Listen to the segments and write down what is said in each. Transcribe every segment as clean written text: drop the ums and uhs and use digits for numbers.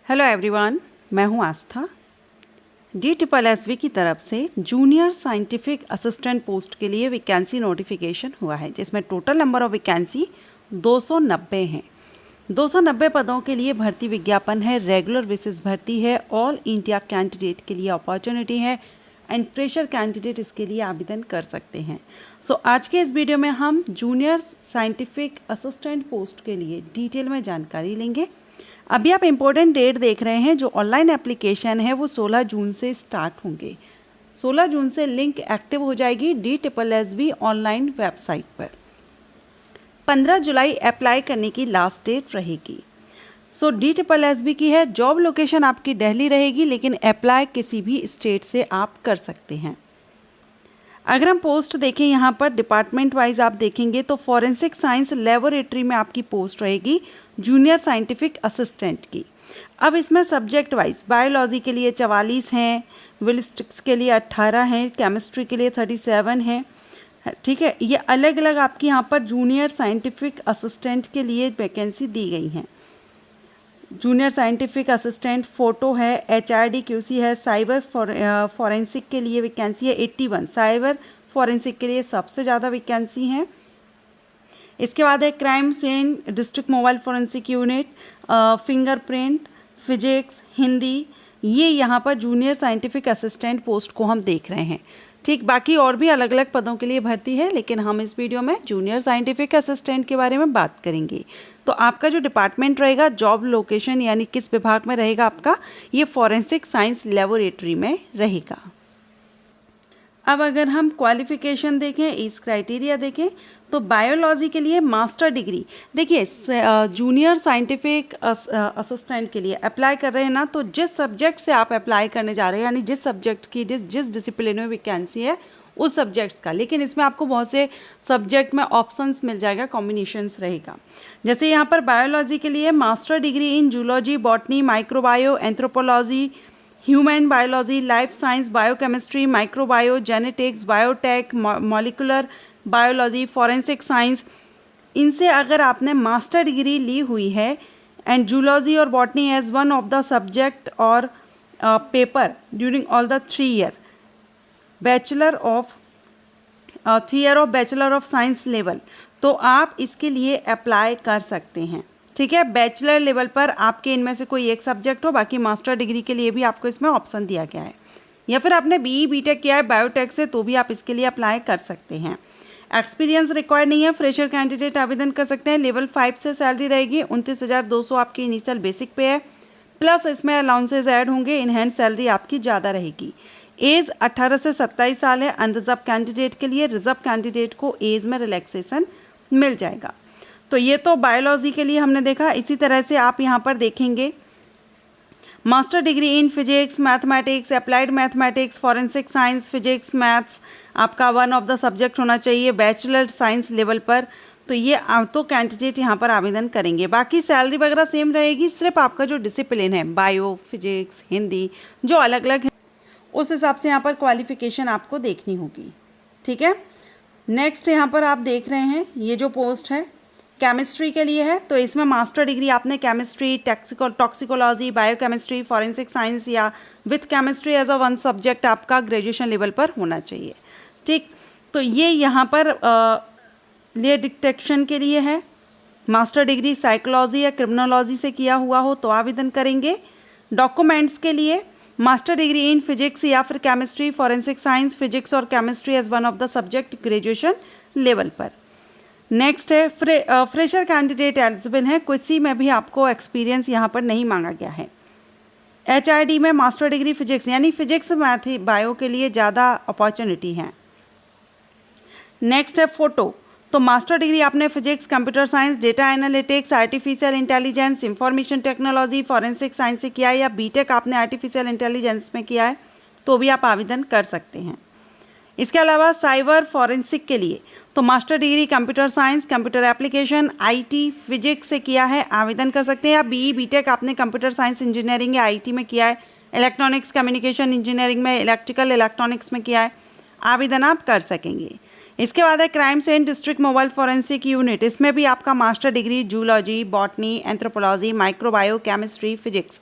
Hello everyone, मैं हूं आस्था। DSSB की तरफ से जूनियर साइंटिफिक असिस्टेंट पोस्ट के लिए वैकेंसी नोटिफिकेशन हुआ है, जिसमें टोटल नंबर ऑफ वैकेंसी 290 हैं। 290 पदों के लिए भर्ती विज्ञापन है, रेगुलर बेसिस भर्ती है, ऑल इंडिया कैंडिडेट के लिए अपॉर्चुनिटी है एंड फ्रेशर कैंडिडेट इसके लिए आवेदन कर सकते हैं। आज के इस वीडियो में हम जूनियर साइंटिफिक असिस्टेंट पोस्ट के लिए डिटेल में जानकारी लेंगे। अभी आप इम्पोर्टेंट डेट देख रहे हैं, जो ऑनलाइन एप्लीकेशन है वो 16 जून से स्टार्ट होंगे। 16 जून से लिंक एक्टिव हो जाएगी DSSB ऑनलाइन वेबसाइट पर। 15 जुलाई अप्लाई करने की लास्ट डेट रहेगी। DSSB की है, जॉब लोकेशन आपकी दिल्ली रहेगी, लेकिन अप्लाई किसी भी स्टेट से आप कर सकते हैं। अगर हम पोस्ट देखें, यहाँ पर डिपार्टमेंट वाइज आप देखेंगे तो फॉरेंसिक साइंस लेबोरेटरी में आपकी पोस्ट रहेगी जूनियर साइंटिफिक असिस्टेंट की। अब इसमें सब्जेक्ट वाइज बायोलॉजी के लिए 44 हैं, विलिस्टिक्स के लिए 18 हैं, केमिस्ट्री के लिए 37 हैं। ठीक है, ये अलग अलग आपकी यहाँ पर जूनियर साइंटिफिक असिस्टेंट के लिए वैकेंसी दी गई हैं। जूनियर साइंटिफिक असिस्टेंट फोटो है, HRD QC है, साइबर फॉरेंसिक के लिए वैकेंसी है 81, साइबर फॉरेंसिक के लिए सबसे ज़्यादा वैकेंसी हैं। इसके बाद है crime scene, district mobile forensic unit, fingerprint, physics, Hindi. ये यहाँ पर जूनियर साइंटिफिक असिस्टेंट पोस्ट को हम देख रहे हैं। ठीक, बाकी और भी अलग अलग पदों के लिए भर्ती है, लेकिन हम इस वीडियो में जूनियर साइंटिफिक असिस्टेंट के बारे में बात करेंगे। तो आपका जो डिपार्टमेंट रहेगा, जॉब लोकेशन यानी किस विभाग में रहेगा आपका, ये फॉरेंसिक साइंस लेबोरेटरी में रहेगा। अब अगर हम क्वालिफिकेशन देखें, इस क्राइटेरिया देखें, तो बायोलॉजी के लिए मास्टर डिग्री, देखिए जूनियर साइंटिफिक असिस्टेंट के लिए अप्लाई कर रहे हैं ना, तो जिस सब्जेक्ट से आप अप्लाई करने जा रहे हैं, यानी जिस सब्जेक्ट की जिस डिसिप्लिन में वैकेंसी है उस सब्जेक्ट्स का, लेकिन इसमें आपको बहुत से सब्जेक्ट में ऑप्शंस मिल जाएगा, कॉम्बिनेशंस रहेगा। जैसे यहाँ पर बायोलॉजी के लिए master degree in zoology, botany, microbio, anthropology, human biology, life science, biochemistry, microbio, genetics, biotech, molecular biology, forensic science, इनसे अगर आपने मास्टर डिग्री ली हुई है एंड जूलॉजी और botany as one of the subject और paper during all the 3 year bachelor of 3 year of bachelor of science level, तो आप इसके लिए अप्लाई कर सकते हैं। ठीक है, बैचलर लेवल पर आपके इनमें से कोई एक सब्जेक्ट हो, बाकी मास्टर डिग्री के लिए भी आपको इसमें ऑप्शन दिया गया है। या फिर आपने BE BTech किया है बायोटेक से, तो भी आप इसके लिए अप्लाई कर सकते हैं। एक्सपीरियंस रिक्वायर्ड नहीं है, फ्रेशर कैंडिडेट आवेदन कर सकते हैं। लेवल 5 से सैलरी रहेगी 29,200 आपकी इनिशियल बेसिक पे है, प्लस इसमें अलाउंसेज ऐड होंगे, इनहैंड सैलरी आपकी ज़्यादा रहेगी। एज 18 से 27 साल है अनरिजर्व कैंडिडेट के लिए। रिजर्व कैंडिडेट को एज में रिलैक्सेशन मिल जाएगा। तो ये तो बायोलॉजी के लिए हमने देखा। इसी तरह से आप यहाँ पर देखेंगे master degree in physics, mathematics, applied mathematics, forensic science, physics, maths आपका वन ऑफ द सब्जेक्ट होना चाहिए बैचलर साइंस लेवल पर। तो ये तो कैंडिडेट यहाँ पर आवेदन करेंगे। बाकी सैलरी वगैरह सेम रहेगी, सिर्फ आपका जो डिसिप्लिन है बायो, फिजिक्स, हिंदी जो अलग अलग है, उस हिसाब से यहाँ पर क्वालिफिकेशन आपको देखनी होगी। ठीक है, नेक्स्ट यहाँ पर आप देख रहे हैं ये जो पोस्ट है केमिस्ट्री के लिए है, तो इसमें मास्टर डिग्री आपने chemistry, toxicology, biochemistry, forensic science या with chemistry as a one subject आपका ग्रेजुएशन लेवल पर होना चाहिए। ठीक, तो ये यहाँ पर ले डिटेक्शन के लिए है। मास्टर डिग्री साइकोलॉजी या क्रिमिनोलॉजी से किया हुआ हो तो आवेदन करेंगे। डॉक्यूमेंट्स के लिए मास्टर डिग्री इन फिजिक्स या फिर केमिस्ट्री, फॉरेंसिक साइंस, फिजिक्स और chemistry as one of the subject graduation level पर। नेक्स्ट है फ्रेशर कैंडिडेट एलिजिबल हैं, किसी में भी आपको एक्सपीरियंस यहाँ पर नहीं मांगा गया है। HRD में मास्टर डिग्री फिजिक्स, यानी फिजिक्स, मैथ, बायो के लिए ज़्यादा अपॉर्चुनिटी है। नेक्स्ट है फोटो, तो मास्टर डिग्री आपने physics, computer science, data analytics, artificial intelligence, information technology, forensic science से किया है, या BTech आपने आर्टिफिशियल इंटेलिजेंस में किया है, तो भी आप आवेदन कर सकते हैं। इसके अलावा साइबर फॉरेंसिक के लिए तो master degree computer science, computer application, IT, physics से किया है, आवेदन कर सकते हैं। या BE BTech आपने कंप्यूटर साइंस इंजीनियरिंग या IT में किया है, इलेक्ट्रॉनिक्स कम्युनिकेशन इंजीनियरिंग में, इलेक्ट्रिकल इलेक्ट्रॉनिक्स में किया है, आवेदन आप कर सकेंगे। इसके बाद है crime scene district mobile forensic unit, इसमें भी आपका master degree zoology, botany, anthropology, microbio, chemistry, physics,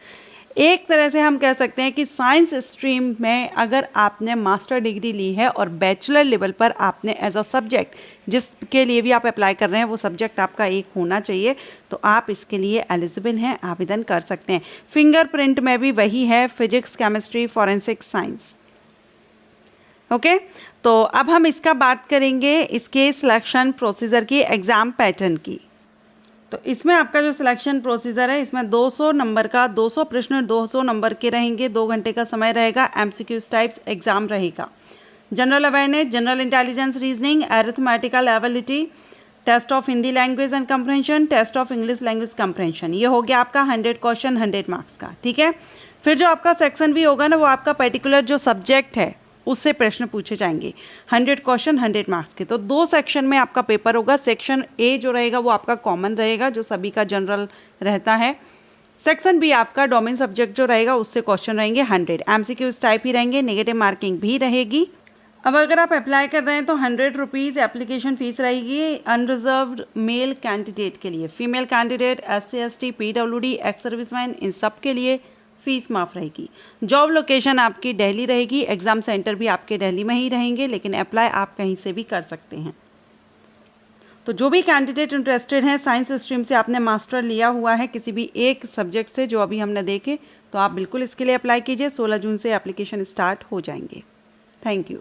एक तरह से हम कह सकते हैं कि साइंस स्ट्रीम में अगर आपने मास्टर डिग्री ली है और बैचलर लेवल पर आपने एज अ सब्जेक्ट जिसके लिए भी आप अप्लाई कर रहे हैं वो सब्जेक्ट आपका एक होना चाहिए, तो आप इसके लिए एलिजिबल हैं, आवेदन कर सकते हैं। फिंगरप्रिंट में भी वही है, physics, chemistry, forensic science. Okay, तो अब हम इसका बात करेंगे इसके सिलेक्शन प्रोसीजर की, एग्ज़ाम पैटर्न की। तो इसमें आपका जो सिलेक्शन प्रोसीजर है, इसमें 200 नंबर का 200 प्रश्न 200 नंबर के रहेंगे, 2 घंटे का समय रहेगा, एमसीक्यूज टाइप्स एग्जाम रहेगा। General awareness, general intelligence, reasoning, arithmetical ability, test of Hindi language and comprehension, test of English language comprehension. ये हो गया आपका 100 क्वेश्चन 100 मार्क्स का, ठीक है। फिर जो आपका सेक्शन भी होगा ना, वो आपका पर्टिकुलर जो सब्जेक्ट है उससे प्रश्न पूछे जाएंगे, 100 क्वेश्चन 100 मार्क्स के। तो 2 सेक्शन में आपका पेपर होगा। सेक्शन ए जो रहेगा वो आपका कॉमन रहेगा, जो सभी का जनरल रहता है। सेक्शन बी आपका डोमेन सब्जेक्ट जो रहेगा उससे क्वेश्चन रहेंगे 100, एमसीक्यूज टाइप ही रहेंगे, नेगेटिव मार्किंग भी रहेगी। अब अगर आप अप्लाई कर रहे हैं तो 100 रुपीज़ एप्लीकेशन फ़ीस रहेगी अनरिजर्व्ड मेल कैंडिडेट के लिए। Female candidate, SC ST, PWD, ex serviceman, इन सब के लिए फ़ीस माफ़ रहेगी। जॉब लोकेशन आपकी दिल्ली रहेगी, एग्ज़ाम सेंटर भी आपके दिल्ली में ही रहेंगे, लेकिन अप्लाई आप कहीं से भी कर सकते हैं। तो जो भी कैंडिडेट इंटरेस्टेड हैं, साइंस स्ट्रीम से आपने मास्टर लिया हुआ है किसी भी एक सब्जेक्ट से जो अभी हमने देखे, तो आप बिल्कुल इसके लिए अप्लाई कीजिए। 16 जून से एप्लीकेशन स्टार्ट हो जाएंगे। Thank you.